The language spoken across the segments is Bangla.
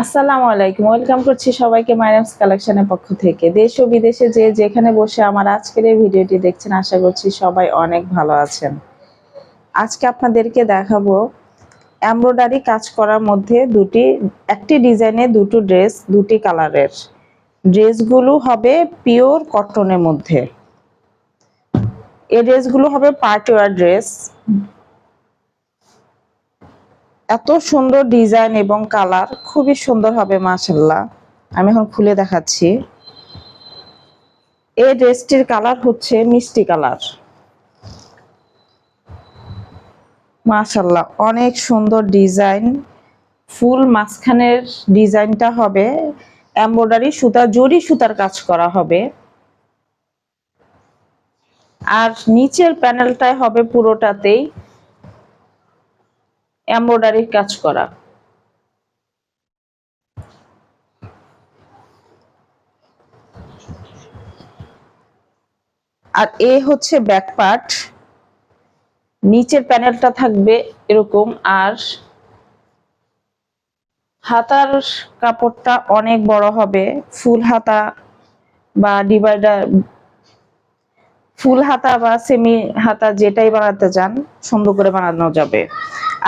আসসালামু আলাইকুম, ওয়েলকাম করছি সবাইকে মাইরামস কালেকশনের পক্ষ থেকে। দেশ ও বিদেশে যে যেখানে বসে আমার আজকের এই ভিডিওটি দেখছেন, আশা করছি সবাই অনেক ভালো আছেন। আজকে আপনাদেরকে দেখাবো এমব্রয়ডারি কাজ করার মধ্যে একটি ডিজাইনে দুটো ড্রেস, দুটি কালারের ড্রেসগুলো হবে পিওর কটনের মধ্যে। এই ড্রেসগুলো হবে পার্টি ওয়্যার ড্রেস। এত সুন্দর ডিজাইন এবং কালার, খুবই সুন্দর হবে মাশাআল্লাহ। আমি এখন খুলে দেখাচ্ছি। এই ড্রেসটির কালার হচ্ছে মিষ্টি কালার। মাশাআল্লাহ, অনেক সুন্দর ডিজাইন। ফুল মাঝখানের ডিজাইনটা হবে এমব্রয়ডারি সুতা, জরি সুতার কাজ করা হবে। আর নিচের প্যানেলটাই হবে পুরোটাতেই এমব্রয়ডারির কাজ করা। আর এই হচ্ছে ব্যাক পার্ট। নিচের প্যানেলটা থাকবে এরকম, আর হাতার কাপড়টা অনেক বড় হবে। ফুল হাতা বা ডিভাইডার, ফুল হাতা বা সেমি হাতা যেটাই বানাতে চান সুন্দর করে বানানো যাবে।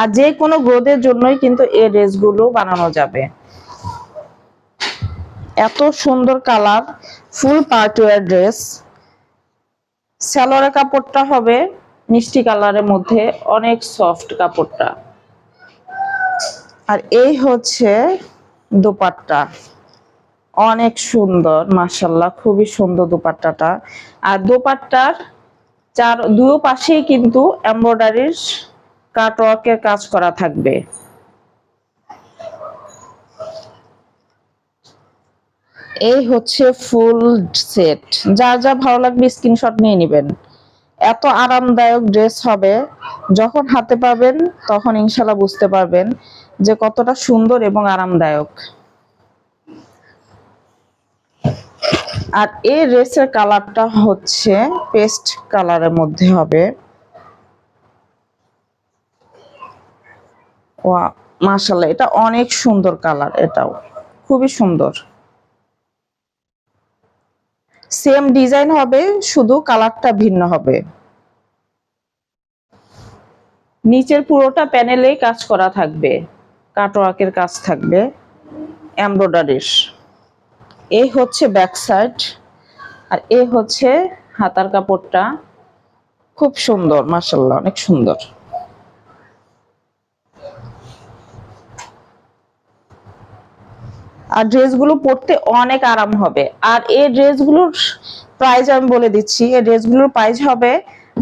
আর যে কোনো গ্রোথের জন্যই কিন্তু এই ড্রেসগুলো বানানো যাবে। এত সুন্দর কালার, ফুল পার্টিওয়ার ড্রেস। সালোয়ারের কাপড়টা হবে মিষ্টি কালারের মধ্যে, অনেক সফট কাপড়টা। আর এই হচ্ছে দোপাট্টা, অনেক সুন্দর মাশাআল্লাহ, খুবই সুন্দর দোপাট্টাটা। আর দোপাট্টার দুই পাশেই কিন্তু এমব্রয়ডারির কাটওয়ার্কের কাজ করা থাকবে। এই হচ্ছে ফুল সেট। যার যা ভালো লাগবে স্ক্রিনশট নিয়ে নেবেন। এত আরামদায়ক ড্রেস হবে, যখন হাতে পাবেন তখন ইনশাল্লাহ বুঝতে পারবেন যে কতটা সুন্দর এবং আরামদায়ক। আর এই ড্রেসের কালারটা হচ্ছে পেস্ট কালারের মধ্যে হবে। ওয়া মাশাআল্লাহ, এটা অনেক সুন্দর কালার, এটাও খুবই সুন্দর। সেম ডিজাইন হবে, শুধু কালারটা ভিন্ন হবে। নিচের পুরোটা প্যানেলে কাজ করা থাকবে, কাটওয়ার্কের কাজ থাকবে এমব্রয়ডারির। এই হচ্ছে ব্যাক সাইড, আর এই হচ্ছে হাতার কাপড়টা। খুব সুন্দর মাশাআল্লাহ, অনেক সুন্দর। আর ড্রেসগুলো পরতে অনেক আরাম হবে। আর এই ড্রেসগুলোর প্রাইস আমি বলে দিচ্ছি, এই ড্রেসগুলোর প্রাইস হবে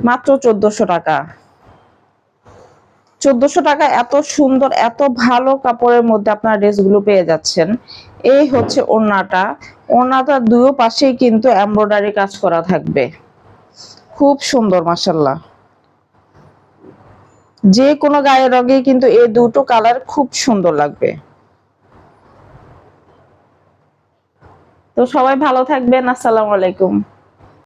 মাত্র 1400 টাকা। 1400 টাকা এত সুন্দর, এত ভালো কাপড়ের মধ্যে আপনারা ড্রেসগুলো পেয়ে যাচ্ছেন। এই হচ্ছে ওড়নাটা। ওড়নাটার দুই পাশেই কিন্তু এমব্রয়ডারি কাজ করা থাকবে, খুব সুন্দর মাশাআল্লাহ। যে কোনো গায়ের রঙে কিন্তু এই দুটো কালার খুব সুন্দর লাগবে। তো সবাই ভালো থাকবেন, আসসালামু আলাইকুম।